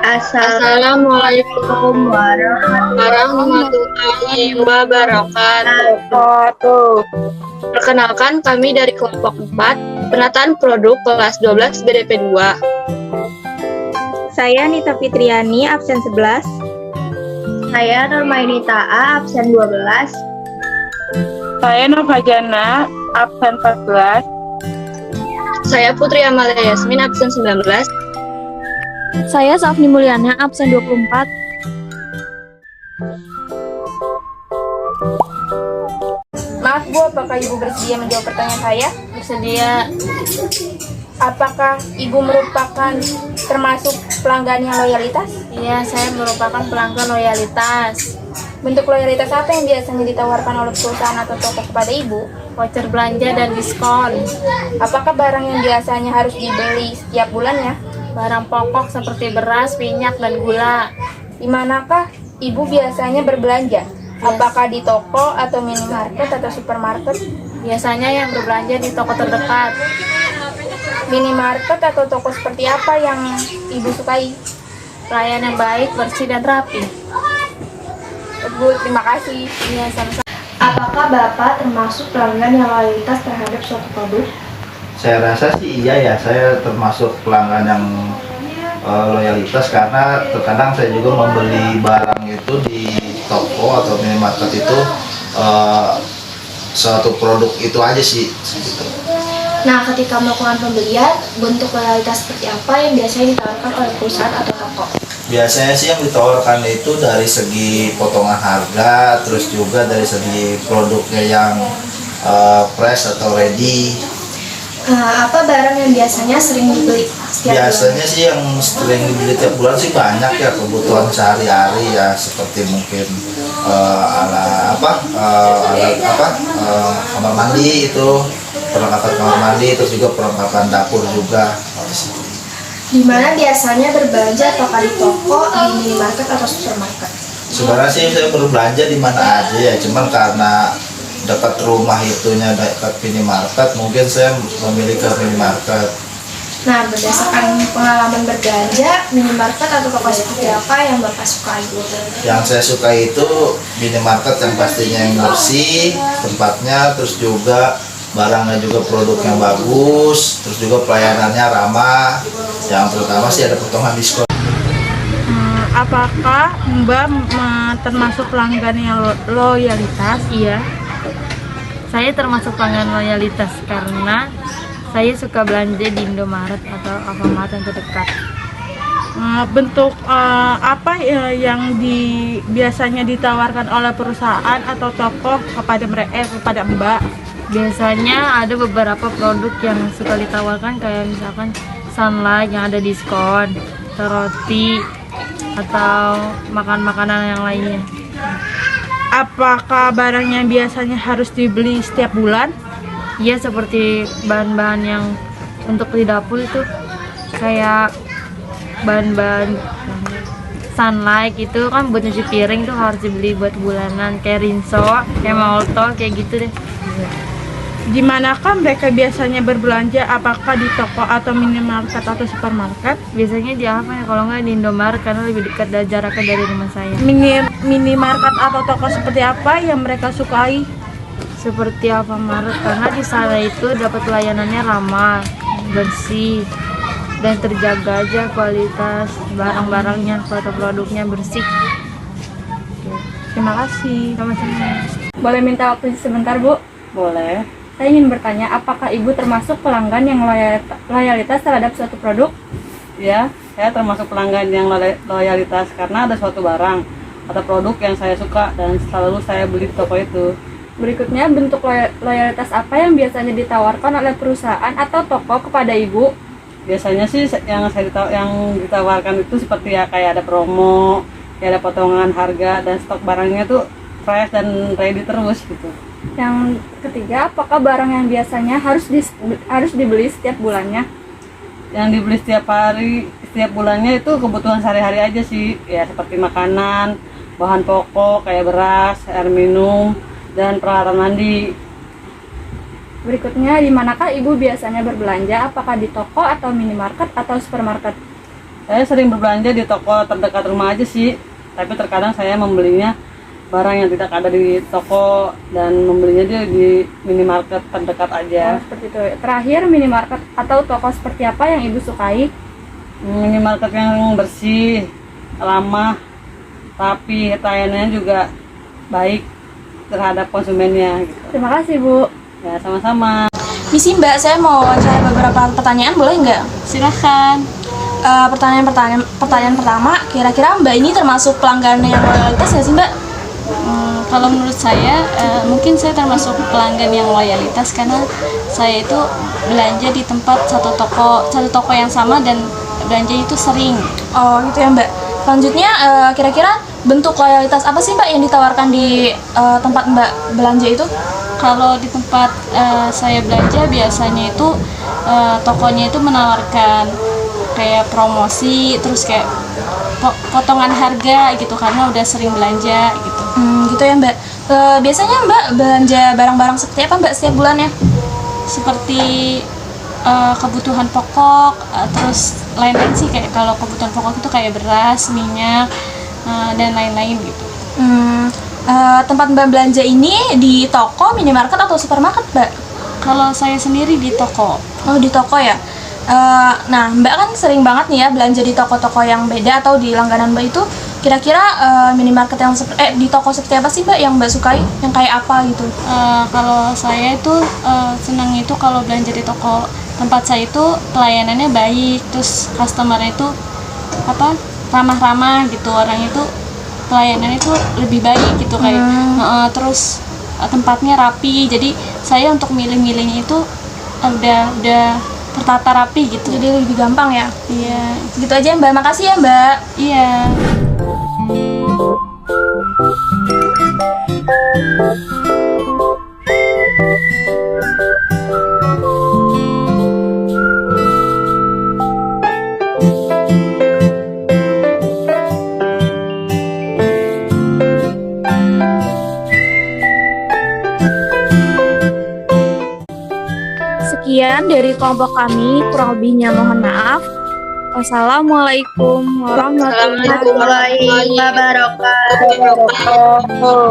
Assalamualaikum warahmatullahi wabarakatuh. Perkenalkan, kami dari kelompok 4, penataan produk kelas 12 BDP 2. Saya Nita Fitriani, absen 11. Saya Nurmaini Ta'a, absen 12. Saya Novajana, absen 14. Saya Putri Amalia Yasmin, absen 19. Saya Safni Mulyana, absen 24. Maaf Bu, apakah Ibu bersedia menjawab pertanyaan saya? Bersedia. Apakah Ibu merupakan termasuk pelanggan yang loyalitas? Iya, saya merupakan pelanggan loyalitas. Bentuk loyalitas apa yang biasanya ditawarkan oleh perusahaan atau toko kepada Ibu? Voucher belanja dan diskon. Apakah barang yang biasanya harus dibeli setiap bulannya? Barang pokok seperti beras, minyak, dan gula. Di manakah Ibu biasanya berbelanja? Apakah di toko atau minimarket atau supermarket? Biasanya yang berbelanja di toko terdekat. Minimarket atau toko seperti apa yang Ibu sukai? Pelayanan yang baik, bersih, dan rapi. Bu, terima kasih. Iya, sama-sama. Apakah Bapak termasuk pelanggan yang loyalitas terhadap suatu produk? Saya rasa sih iya ya, saya termasuk pelanggan yang loyalitas karena terkadang saya juga membeli barang itu di toko atau minimarket itu suatu produk itu aja sih gitu. Nah, ketika melakukan pembelian, bentuk loyalitas seperti apa yang biasanya ditawarkan oleh perusahaan atau toko? Biasanya sih yang ditawarkan itu dari segi potongan harga, terus juga dari segi produknya yang fresh atau ready. Apa barang yang biasanya sering dibeli setiap Biasanya sih yang sering dibeli tiap bulan sih banyak ya, kebutuhan sehari-hari ya, seperti mungkin kamar mandi itu, perlengkapan kamar mandi, terus juga perlengkapan dapur juga. Di mana biasanya berbelanja, apakah di toko, di minimarket atau supermarket? Sebenarnya sih saya berbelanja di mana aja ya, cuman karena dekat rumah itunya dekat minimarket, mungkin saya memilih ke minimarket. Nah, berdasarkan pengalaman berbelanja, minimarket atau toko seperti apa yang Bapak sukai? Yang saya suka itu minimarket yang pastinya yang bersih tempatnya, terus juga barangnya juga produk yang bagus, terus juga pelayanannya ramah. Yang terutama sih ada potongan diskon. Apakah Mbak termasuk pelanggan yang loyalitas? Iya. Saya termasuk pelanggan loyalitas karena saya suka belanja di Indomaret atau Alfamart yang terdekat. Bentuk apa yang biasanya ditawarkan oleh perusahaan atau toko kepada Mbak? Biasanya ada beberapa produk yang suka ditawarkan, kayak misalkan Sunlight yang ada diskon, roti, atau makanan yang lainnya. Apakah barang yang biasanya harus dibeli setiap bulan? Iya, seperti bahan-bahan yang untuk di dapur itu, kayak bahan-bahan Sunlight itu kan buat nyuci piring tuh harus dibeli buat bulanan, kayak Rinso, kayak Molto, kayak gitu deh. Di manakah mereka biasanya berbelanja? Apakah di toko atau minimarket atau supermarket? Biasanya di apa ya, kalau nggak di Indomaret karena lebih dekat dan jaraknya dari rumah saya. Minimarket atau toko seperti apa yang mereka sukai? Seperti Alfamart, karena di sana itu dapat pelayanannya ramah, bersih, dan terjaga aja kualitas barang-barangnya, produk-produknya bersih. Terima kasih. Sama-sama. Boleh minta waktu sebentar, Bu? Boleh. Saya ingin bertanya, apakah Ibu termasuk pelanggan yang loyalitas terhadap suatu produk? Ya, saya termasuk pelanggan yang loyalitas karena ada suatu barang atau produk yang saya suka dan selalu saya beli di toko itu. Berikutnya, bentuk loyalitas apa yang biasanya ditawarkan oleh perusahaan atau toko kepada Ibu? Biasanya sih yang ditawarkan itu seperti ya kayak ada promo, kayak ada potongan harga, dan stok barangnya tuh fresh dan ready terus gitu. Yang ketiga, apakah barang yang biasanya harus dibeli setiap bulannya? Yang dibeli setiap hari, setiap bulannya itu kebutuhan sehari-hari aja sih, ya seperti makanan, bahan pokok kayak beras, air minum, dan peralatan mandi. Berikutnya, di manakah Ibu biasanya berbelanja? Apakah di toko atau minimarket atau supermarket? Saya sering berbelanja di toko terdekat rumah aja sih, tapi terkadang saya membelinya barang yang tidak ada di toko dan membelinya dia di minimarket terdekat aja. Seperti itu. Terakhir, minimarket atau toko seperti apa yang Ibu sukai? Minimarket yang bersih, ramah, rapi, pelayanannya juga baik terhadap konsumennya. Gitu. Terima kasih, Bu. Ya, sama-sama. Misi Mbak, saya mau wawancara beberapa pertanyaan, boleh nggak? Silahkan. Pertanyaan pertama, kira-kira Mbak ini termasuk pelanggan yang loyalitas nggak sih Mbak? Kalau menurut saya, mungkin saya termasuk pelanggan yang loyalitas karena saya itu belanja di tempat satu toko yang sama dan belanja itu sering. Oh gitu ya Mbak. Selanjutnya, kira-kira bentuk loyalitas apa sih Mbak yang ditawarkan di tempat Mbak belanja itu? Kalau di tempat saya belanja biasanya itu tokonya itu menawarkan kayak promosi, terus kayak potongan harga gitu karena udah sering belanja gitu. Gitu ya Mbak. Biasanya Mbak belanja barang-barang seperti apa Mbak setiap bulannya? Seperti kebutuhan pokok, terus lain-lain sih, kayak kalau kebutuhan pokok itu kayak beras, minyak, dan lain-lain gitu. Tempat Mbak belanja ini di toko, minimarket atau supermarket Mbak? Kalau saya sendiri di toko. Oh di toko ya. Nah Mbak kan sering banget nih ya belanja di toko-toko yang beda atau di langganan Mbak itu. Kira-kira minimarket yang di toko seperti apa sih Mbak yang Mbak sukai? Yang kayak apa gitu? Kalau saya itu senang itu kalau belanja di toko tempat saya itu pelayanannya baik, terus customer-nya itu ramah-ramah gitu, orang itu pelayanannya itu lebih baik gitu kayak terus tempatnya rapi, jadi saya untuk milih-milihnya itu udah tertata rapi gitu, Jadi lebih gampang ya? iya. Gitu aja Mbak, makasih ya Mbak. Iya. Sekian dari kelompok kami, kurang lebihnya mohon maaf. Wassalamualaikum warahmatullahi Assalamualaikum warahmatullahi wabarakatuh.